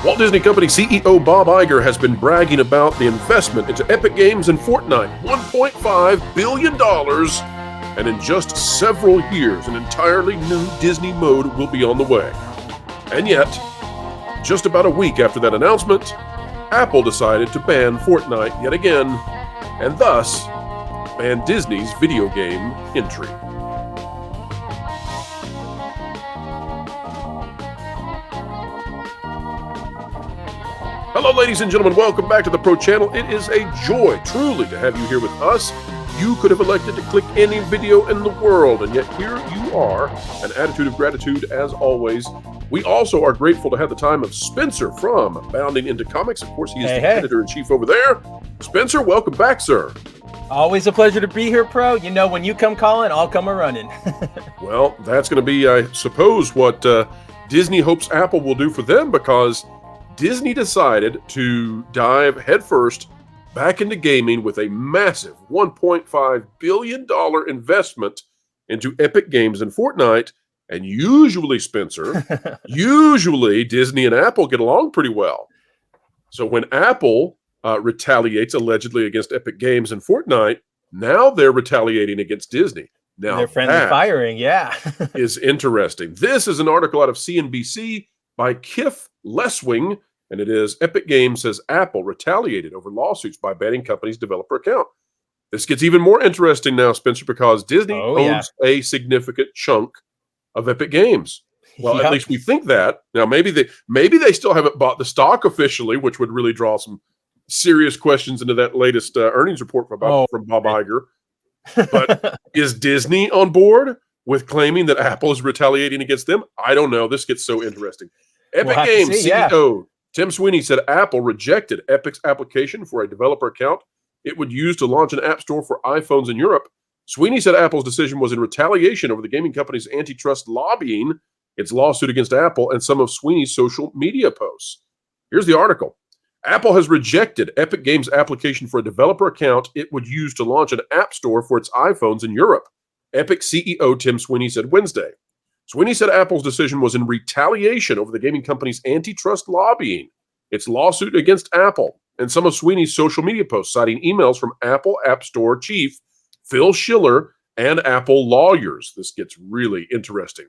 Walt Disney Company CEO Bob Iger has been bragging about the investment into Epic Games and Fortnite, $1.5 billion, and in just several years, an entirely new Disney mode will be on the way. And yet, just about a week after that announcement, Apple decided to ban Fortnite yet again, and thus ban Disney's video game entry. Hello, ladies and gentlemen. Welcome back to the Pro Channel. It is a joy, truly, to have you here with us. You could have elected to click any video in the world, and yet here you are. An attitude of gratitude, as always. We also are grateful to have the time of Spencer from Bounding Into Comics. Of course, he is the editor-in-chief over there. Spencer, welcome back, sir. Always a pleasure to be here, Pro. You know, when you come calling, I'll come a-running. Well, that's going to be, I suppose, what Disney hopes Apple will do for them, because Disney decided to dive headfirst back into gaming with a massive $1.5 billion investment into Epic Games and Fortnite. And usually, Spencer, Disney and Apple get along pretty well. So when Apple retaliates allegedly against Epic Games and Fortnite, now they're retaliating against Disney. Now they're friendly firing, yeah. is interesting. This is an article out of CNBC by Kif Leswing, and it is Epic Games says Apple retaliated over lawsuits by banning company's developer account. This gets even more interesting now, Spencer, because Disney owns a significant chunk of Epic Games. Well, at least we think that. Now, maybe they still haven't bought the stock officially, which would really draw some serious questions into that latest earnings report from Bob Iger. But is Disney on board with claiming that Apple is retaliating against them? I don't know. This gets so interesting. Epic Games CEO Tim Sweeney said Apple rejected Epic's application for a developer account it would use to launch an app store for iPhones in Europe. Sweeney said Apple's decision was in retaliation over the gaming company's antitrust lobbying, its lawsuit against Apple, and some of Sweeney's social media posts. Here's the article. Apple has rejected Epic Games' application for a developer account it would use to launch an app store for its iPhones in Europe, Epic CEO Tim Sweeney said Wednesday. Sweeney said Apple's decision was in retaliation over the gaming company's antitrust lobbying, its lawsuit against Apple, and some of Sweeney's social media posts, citing emails from Apple App Store chief Phil Schiller and Apple lawyers. This gets really interesting.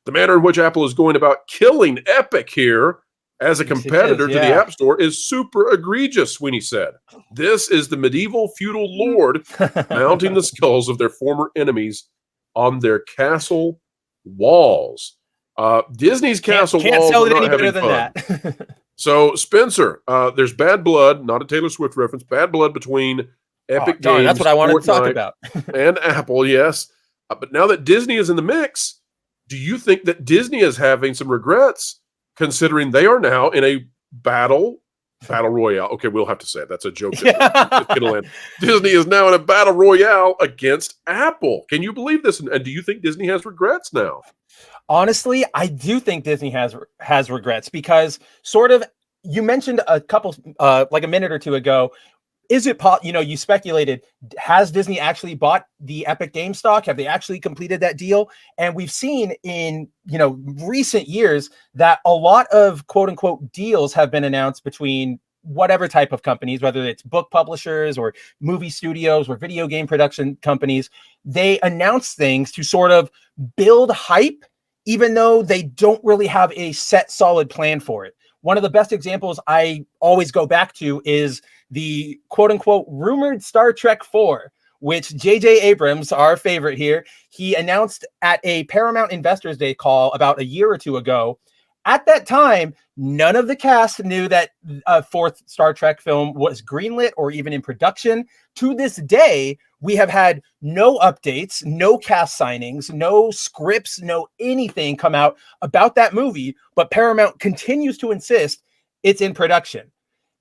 The manner in which Apple is going about killing Epic here as a competitor to the App Store is super egregious, Sweeney said. This is the medieval feudal lord mounting the skulls of their former enemies on their castle walls. Disney's castle walls can't sell it are any not better having than fun. that. So, Spencer, there's bad blood, not a Taylor Swift reference, bad blood between Epic Games, that's what I wanted Fortnite, to talk about. and Apple, yes. But now that Disney is in the mix, do you think that Disney is having some regrets, considering they are now in a battle royale? Okay, we'll have to say it. That's a joke. Disney is now in a battle royale against Apple. Can you believe this? And do you think Disney has regrets now? Honestly, I do think Disney has regrets, because sort of you mentioned a couple like a minute or two ago. Is it you speculated, has Disney actually bought the Epic Games stock? Have they actually completed that deal? And we've seen in recent years that a lot of quote unquote deals have been announced between whatever type of companies, whether it's book publishers or movie studios or video game production companies. They announce things to sort of build hype, even though they don't really have a set solid plan for it. One of the best examples I always go back to is the quote-unquote rumored Star Trek 4, which J.J. Abrams, our favorite here, he announced at a Paramount Investors Day call about a year or two ago. At that time, none of the cast knew that a fourth Star Trek film was greenlit or even in production. To this day, we have had no updates, no cast signings, no scripts, no anything come out about that movie, but Paramount continues to insist it's in production.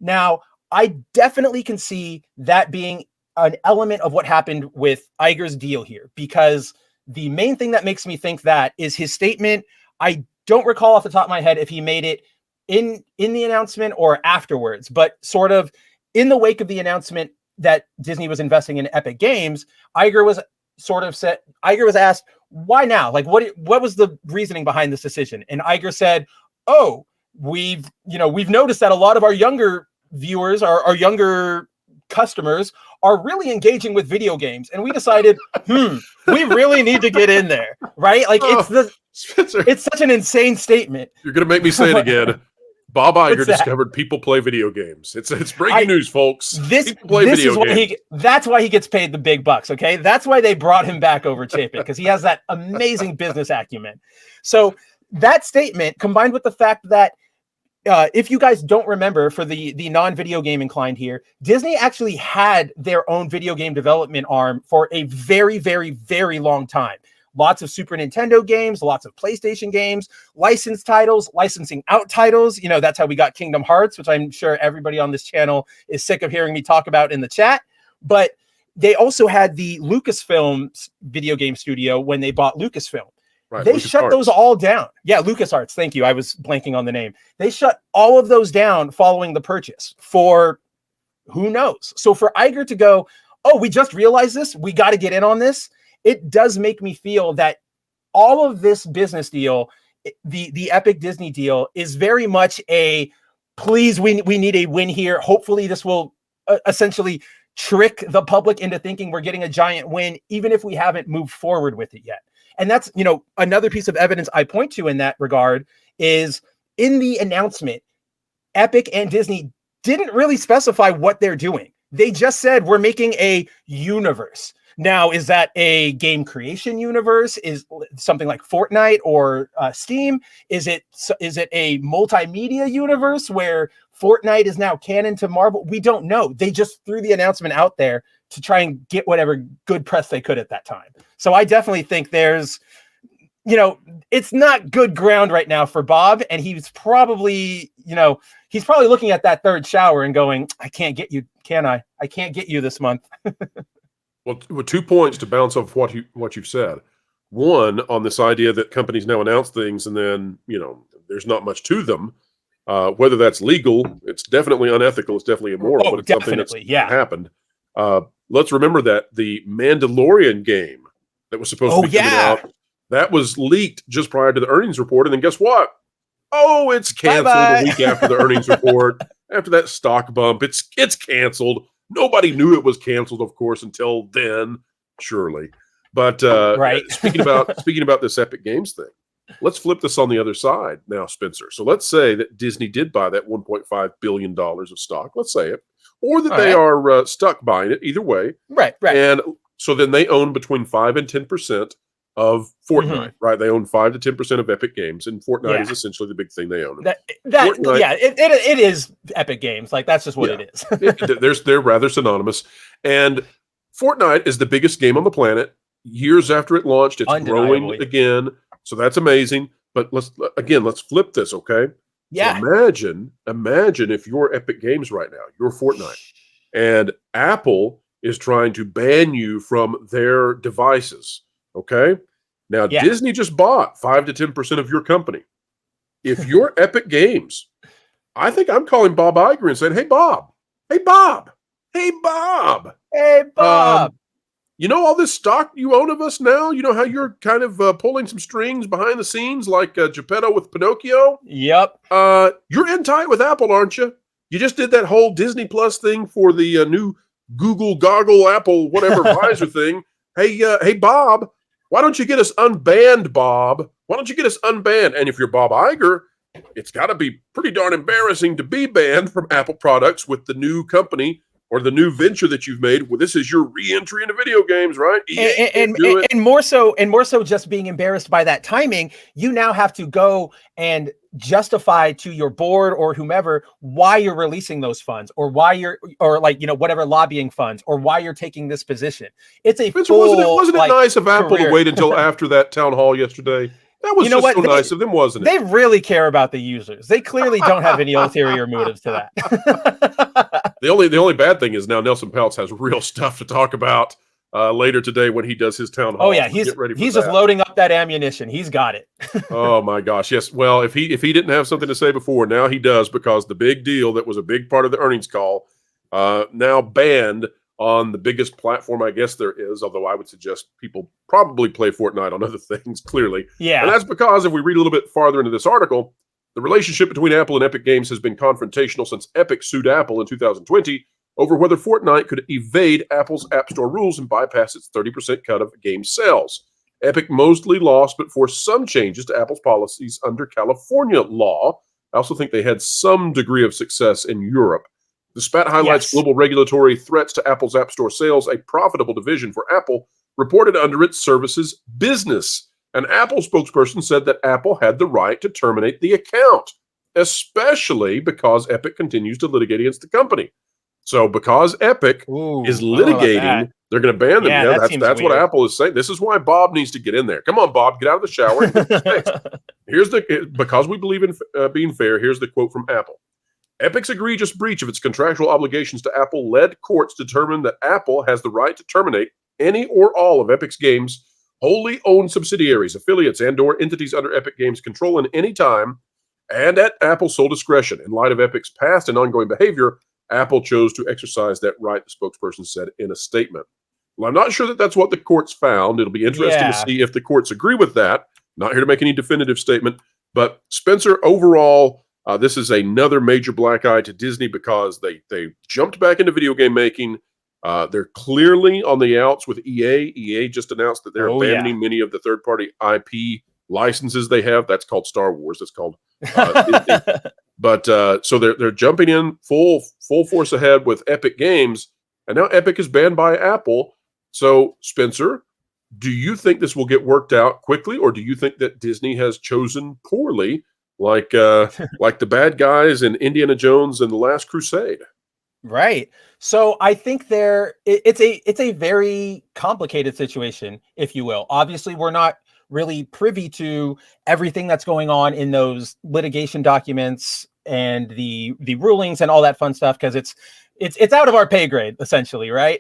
Now, I definitely can see that being an element of what happened with Iger's deal here, because the main thing that makes me think that is his statement. I don't recall off the top of my head if he made it in the announcement or afterwards, but sort of in the wake of the announcement that Disney was investing in Epic Games, Iger was asked, why now? Like, what was the reasoning behind this decision? And Iger said, oh, we've noticed that a lot of our younger viewers, our younger customers, are really engaging with video games, and we decided, we really need to get in there, right? Like Spencer, it's such an insane statement. You're gonna make me say it again. Bob Iger What's that? discovered people play video games. It's breaking news, folks. People play this video is why games. that's why he gets paid the big bucks. Okay, that's why they brought him back over Chapin, because he has that amazing business acumen. So that statement, combined with the fact that if you guys don't remember, for the non-video game inclined here, Disney actually had their own video game development arm for a very, very, very long time. Lots of Super Nintendo games, lots of PlayStation games, licensed titles, licensing out titles. That's how we got Kingdom Hearts, which I'm sure everybody on this channel is sick of hearing me talk about in the chat. But they also had the Lucasfilm video game studio when they bought Lucasfilm. Right, they shut those all down. Yeah, LucasArts. Thank you. I was blanking on the name. They shut all of those down following the purchase for who knows. So for Iger to go, oh, we just realized this, we got to get in on this. It does make me feel that all of this business deal, the Epic Disney deal, is very much a please, we need a win here. Hopefully this will essentially trick the public into thinking we're getting a giant win, even if we haven't moved forward with it yet. And that's, another piece of evidence I point to in that regard is in the announcement, Epic and Disney didn't really specify what they're doing. They just said, we're making a universe. Now, is that a game creation universe? Is something like Fortnite or Steam? Is it a multimedia universe where Fortnite is now canon to Marvel? We don't know. They just threw the announcement out there to try and get whatever good press they could at that time. So I definitely think there's, it's not good ground right now for Bob. And he's probably, looking at that third shower and going, I can't get you, can I? I can't get you this month. Well, 2 points to bounce off what you've said. One, on this idea that companies now announce things and then, there's not much to them. Whether that's legal, it's definitely unethical, it's definitely immoral, but it's something that's happened. Let's remember that the Mandalorian game that was supposed to be coming out, that was leaked just prior to the earnings report. And then guess what? Oh, it's canceled a week after the earnings report. After that stock bump, it's canceled. Nobody knew it was canceled, of course, until then, surely. But speaking about this Epic Games thing, let's flip this on the other side now, Spencer. So let's say that Disney did buy that $1.5 billion of stock. Let's say it. Or that they are stuck buying it, either way. Right. And so then they own between 5 and 10% of Fortnite, right? They own 5 to 10% of Epic Games, and Fortnite is essentially the big thing they own. It is Epic Games. Like, that's just what it is. They're rather synonymous. And Fortnite is the biggest game on the planet. Years after it launched, it's growing again. So that's amazing. But let's flip this, okay? Yeah. So imagine if you're Epic Games right now, you're Fortnite, and Apple is trying to ban you from their devices. Okay. Now, Disney just bought 5 to 10% of your company. If you're Epic Games, I think I'm calling Bob Iger and saying, Hey, Bob, all this stock you own of us now, you know how you're kind of pulling some strings behind the scenes like Geppetto with Pinocchio? Yep. You're in tight with Apple, aren't you? You just did that whole Disney Plus thing for the new Google Goggle Apple whatever visor thing. Hey, Bob, why don't you get us unbanned, Bob? Why don't you get us unbanned? And if you're Bob Iger, it's got to be pretty darn embarrassing to be banned from Apple products with the new company or the new venture that you've made. Well, this is your re-entry into video games, right? And more so just being embarrassed by that timing, you now have to go and justify to your board or whomever why you're releasing those funds or whatever lobbying funds or why you're taking this position. It's a wasn't it nice of Apple to wait until after that town hall yesterday? That was so nice of them, wasn't it? They really care about the users. They clearly don't have any ulterior motives to that. The only bad thing is now Nelson Peltz has real stuff to talk about later today when he does his town hall. Oh yeah, he's just loading up that ammunition. He's got it. Oh my gosh, yes. Well, if he didn't have something to say before, now he does, because the big deal that was a big part of the earnings call now banned on the biggest platform I guess there is, although I would suggest people probably play Fortnite on other things, clearly. Yeah. And that's because if we read a little bit farther into this article, The relationship between Apple and Epic Games has been confrontational since Epic sued Apple in 2020 over whether Fortnite could evade Apple's App Store rules and bypass its 30% cut of game sales. Epic mostly lost, but forced some changes to Apple's policies under California law. I also think they had some degree of success in Europe. The spat highlights global regulatory threats to Apple's App Store sales, a profitable division for Apple, reported under its services business. An Apple spokesperson said that Apple had the right to terminate the account, especially because Epic continues to litigate against the company. So because Epic is litigating, they're going to ban them. Yeah, that's what Apple is saying. This is why Bob needs to get in there. Come on, Bob, get out of the shower and get this fixed. Because we believe in being fair, here's the quote from Apple. Epic's egregious breach of its contractual obligations to Apple led courts to determine that Apple has the right to terminate any or all of Epic's games, wholly owned subsidiaries, affiliates, and/or entities under Epic Games' control in any time and at Apple's sole discretion. In light of Epic's past and ongoing behavior, Apple chose to exercise that right, the spokesperson said in a statement. Well, I'm not sure that that's what the courts found. It'll be interesting to see if the courts agree with that. Not here to make any definitive statement. But Spencer, overall, this is another major black eye to Disney because they jumped back into video game making. They're clearly on the outs with EA. EA just announced that they're abandoning many of the third-party IP licenses they have. That's called Star Wars. That's called Disney. But so they're jumping in full force ahead with Epic Games, and now Epic is banned by Apple. So Spencer, do you think this will get worked out quickly, or do you think that Disney has chosen poorly, like the bad guys in Indiana Jones and the Last Crusade? Right. So I think it's a very complicated situation, if you will. Obviously, we're not really privy to everything that's going on in those litigation documents and the rulings and all that fun stuff, because it's out of our pay grade, essentially, right?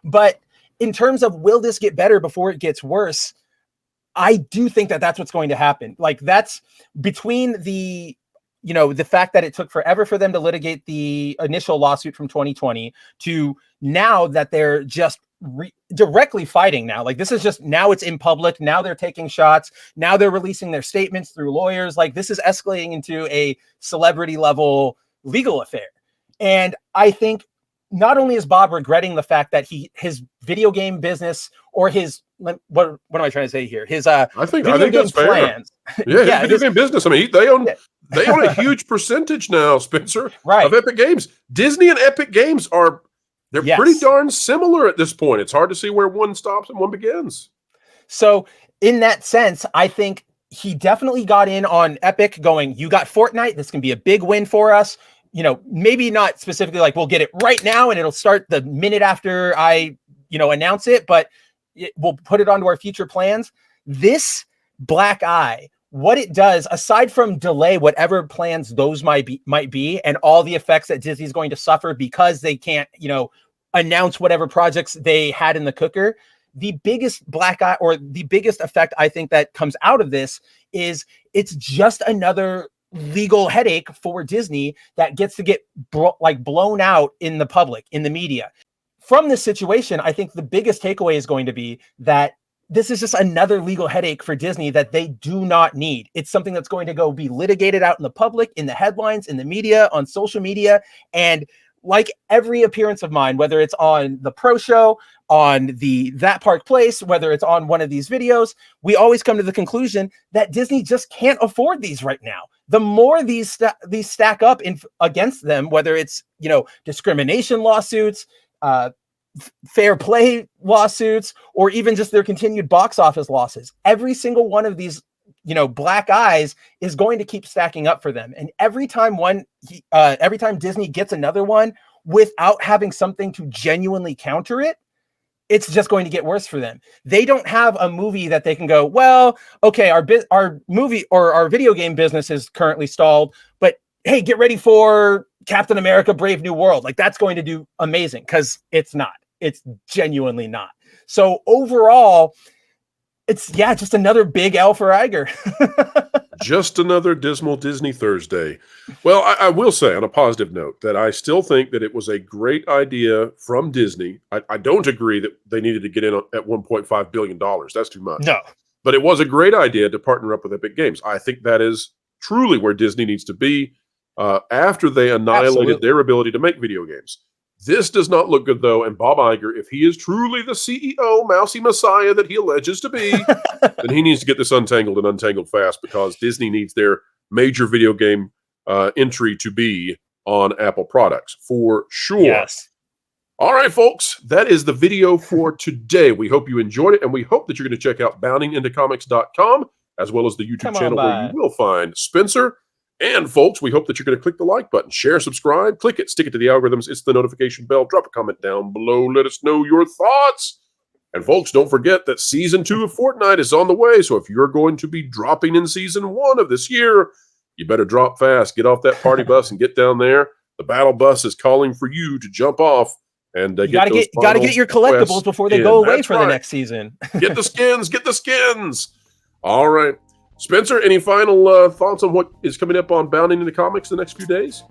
But in terms of will this get better before it gets worse, I do think that that's what's going to happen. Like, that's between the fact that it took forever for them to litigate the initial lawsuit from 2020 to now that they're just directly fighting now. Like, this is just, now it's in public. Now they're taking shots. Now they're releasing their statements through lawyers. Like, this is escalating into a celebrity level legal affair. And I think not only is Bob regretting the fact that his video game business, or his, what am I trying to say here? His I think that's plans. Fair. Yeah, video game business. I mean, they own a huge percentage now, Spencer, of Epic Games. Disney and Epic Games they're pretty darn similar at this point. It's hard to see where one stops and one begins. So in that sense, I think he definitely got in on Epic going, you got Fortnite. This can be a big win for us. Maybe not specifically like we'll get it right now and it'll start the minute after I, announce it, but we'll put it onto our future plans. This black eye, what it does, aside from delay whatever plans those might be, and all the effects that Disney's going to suffer because they can't, announce whatever projects they had in the cooker, the biggest black eye, or the biggest effect I think that comes out of this, is it's just another legal headache for Disney that gets to get blown out in the public, in the media. From this situation, I think the biggest takeaway is going to be that this is just another legal headache for Disney that they do not need. It's something that's going to go be litigated out in the public, in the headlines, in the media, on social media. And like every appearance of mine, whether it's on the Pro Show, on the That Park Place, whether it's on one of these videos, we always come to the conclusion that Disney just can't afford these right now. The more these stack up against them, whether it's, discrimination lawsuits, fair play lawsuits, or even just their continued box office losses, every single one of these, black eyes is going to keep stacking up for them. And every time Disney gets another one without having something to genuinely counter it, it's just going to get worse for them. They don't have a movie that they can go, well, okay, our movie or our video game business is currently stalled, but hey, get ready for Captain America: Brave New World. Like, that's going to do amazing, because it's not. It's genuinely not. So overall, it's just another big L for Iger. Just another dismal Disney Thursday. Well, I will say on a positive note that I still think that it was a great idea from Disney. I don't agree that they needed to get in at $1.5 billion. That's too much. No. But it was a great idea to partner up with Epic Games. I think that is truly where Disney needs to be after they annihilated their ability to make video games. This does not look good, though, and Bob Iger, if he is truly the CEO, mousy messiah that he alleges to be, then he needs to get this untangled and untangled fast, because Disney needs their major video game entry to be on Apple products, for sure. Yes. All right, folks, that is the video for today. We hope you enjoyed it, and we hope that you're going to check out boundingintocomics.com, as well as the YouTube channel where you will find Spencer. And, folks, we hope that you're going to click the like button, share, subscribe, click it, stick it to the algorithms, it's the notification bell, drop a comment down below, let us know your thoughts. And, folks, don't forget that Season 2 of Fortnite is on the way, so if you're going to be dropping in Season 1 of this year, you better drop fast, get off that party bus and get down there. The battle bus is calling for you to jump off. And you gotta get your collectibles before they go away for the next season. Get the skins, get the skins. All right. Spencer, any final thoughts on what is coming up on Bounding into Comics the next few days?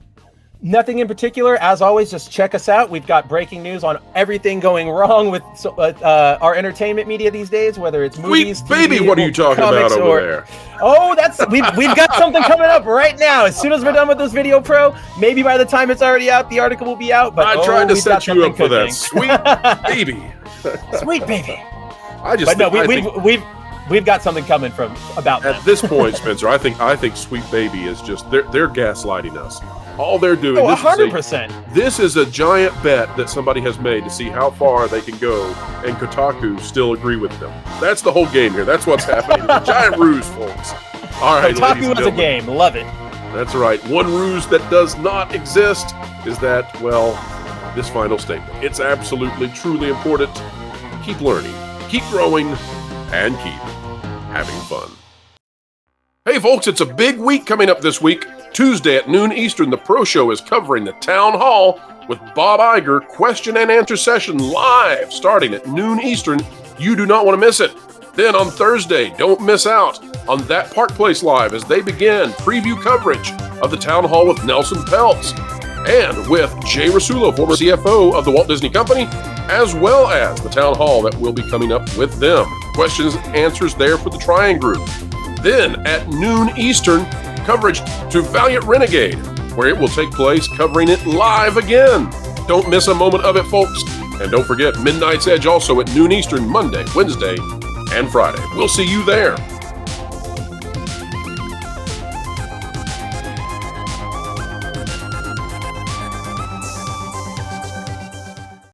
Nothing in particular. As always, just check us out. We've got breaking news on everything going wrong with our entertainment media these days, whether it's movies, baby, TV, what are you talking about over there? Oh, we've got something coming up right now. As soon as we're done with this video, Pro, maybe by the time it's already out, the article will be out. But I tried to set you up for that, sweet baby. Sweet baby. We've got something coming about that. At this point, Spencer, I think Sweet Baby is just they're gaslighting us. All they're doing. 100%. This is a giant bet that somebody has made to see how far they can go, and Kotaku still agree with them. That's the whole game here. That's what's happening. It's a giant ruse, folks. All right, Kotaku has a game. Love it. That's right. One ruse that does not exist is that, well, this final statement. It's absolutely, truly important. Keep learning, keep growing, and keep having fun. Hey, folks, it's a big week coming up this week. Tuesday at noon Eastern, the Pro Show is covering the Town Hall with Bob Iger question and answer session live starting at noon Eastern. You do not want to miss it. Then on Thursday, don't miss out on That Park Place Live as they begin preview coverage of the Town Hall with Nelson Peltz and with Jay Rasulo, former CFO of the Walt Disney Company, as well as the Town Hall that will be coming up with them. Questions and answers there for the Trian group. Then at noon Eastern, coverage to Valiant Renegade, where it will take place, covering it live again. Don't miss a moment of it, folks. And don't forget Midnight's Edge also at noon Eastern, Monday, Wednesday, and Friday. We'll see you there.